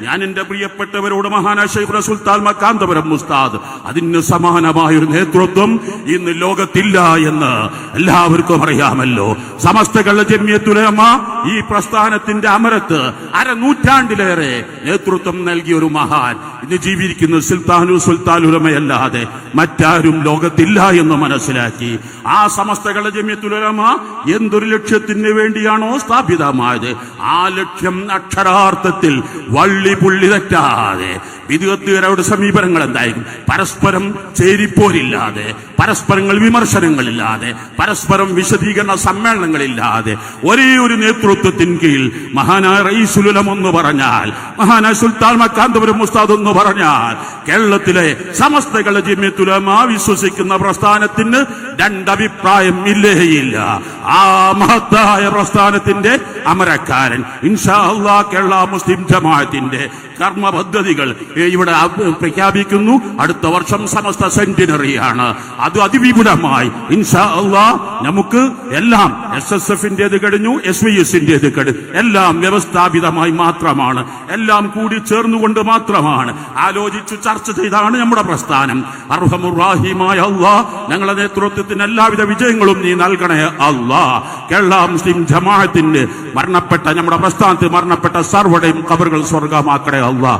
ഞാൻ എന്റെ പ്രിയപ്പെട്ടവരോട് മഹാനായ ശൈഖുന സുൽത്താൻ മക്കാന്തപുരം ഉസ്താദ് അതിന് സമാനമായൊരു നേതൃത്വം ഇന്ന് ലോകത്തില്ല എന്ന് എല്ലാവർക്കും അറിയാമല്ലോ. സമസ്ത കേരള ജംഇയ്യത്തുൽ ഉലമ ഈ പ്രസ്ഥാനത്തിന്റെ അമരത്ത് അരനൂറ്റാണ്ടിലേറെ നേതൃത്വം നൽകിയ ഒരു മഹാൻ ഇന്ന് ജീവിക്കുന്ന സുൽത്താൻ ഉലമയല്ലാതെ മറ്റാരും ലോകത്തില്ല എന്ന് മനസ്സിലാക്കി ആ സമസ്ത കേരള ജംഇയ്യത്തുൽ ഉലമ എന്തൊരു ലക്ഷ്യത്തിന് വേണ്ടിയാണോ സ്ഥാപിതമായത് ആ ലക്ഷ്യം അക്ഷരാർത്ഥത്തിൽ വള്ളി പുള്ളി തെറ്റാതെ വിദഗ്ധരുടെ സമീപനങ്ങൾ എന്തായിരിക്കും? പരസ്പരം ചേരിപ്പോരില്ലാതെ, പരസ്പരങ്ങൾ വിമർശനങ്ങളില്ലാതെ, പരസ്പരം വിശദീകരണ സമ്മേളനങ്ങളില്ലാതെ ഒരേ ഒരു നേതൃത്വത്തിന് കീഴിൽ മഹാനായ റഈസുൽ ഉലമ എന്ന് പറഞ്ഞാൽ, മഹാനായ സുൽത്താൻ മക്കാന്തപുരം ഉസ്താദ് എന്ന് പറഞ്ഞാൽ കേരളത്തിലെ സമസ്ത കേരള ജംഇയ്യത്തുൽ ഉലമ വിശ്വസിക്കുന്ന പ്രസ്ഥാനത്തിന് രണ്ടഭിപ്രായം ഇല്ലേയില്ല. ആ മഹത്തായ പ്രസ്ഥാനത്തിന്റെ അമരക്കാരൻ ഇൻഷാ അല്ലാഹ് കേരള മുസ്ലിം ജമാഅത്തിന്റെ കർമ്മ പദ്ധതികൾ ഇവിടെ പ്രഖ്യാപിക്കുന്നു. അടുത്ത വർഷം സമസ്ത സെന്റിനറിയാണ്. അത് അതിവിപുലമായി ഇൻഷാ അല്ലാഹ് നമുക്ക് എല്ലാം SSF-ന്റേത് കഴിഞ്ഞു, SYS-ന്റേത് കഴിഞ്ഞു, എല്ലാം വ്യവസ്ഥാപിതമായി മാത്രമാണ്, എല്ലാം കൂടി ചേർന്നുകൊണ്ട് മാത്രമാണ്, ആലോചിച്ചു ചർച്ച ചെയ്താണ് നമ്മുടെ പ്രസ്ഥാനം. അർഹമുർ റഹീമായ അല്ലാഹ് ഞങ്ങളുടെ നേതൃത്വത്തിന് എല്ലാവിധ വിജയങ്ങളും നീ നൽകണേ അല്ലാഹ്. കേരള മുസ്ലിം ജമാഅത്തിന്റെ മരണപ്പെട്ട നമ്മുടെ പ്രസ്ഥാനത്ത് മരണപ്പെട്ട സർവ്വരുടെയും ഖബറുകൾ സ്വർഗമാക്കണേ അല്ലാഹ്.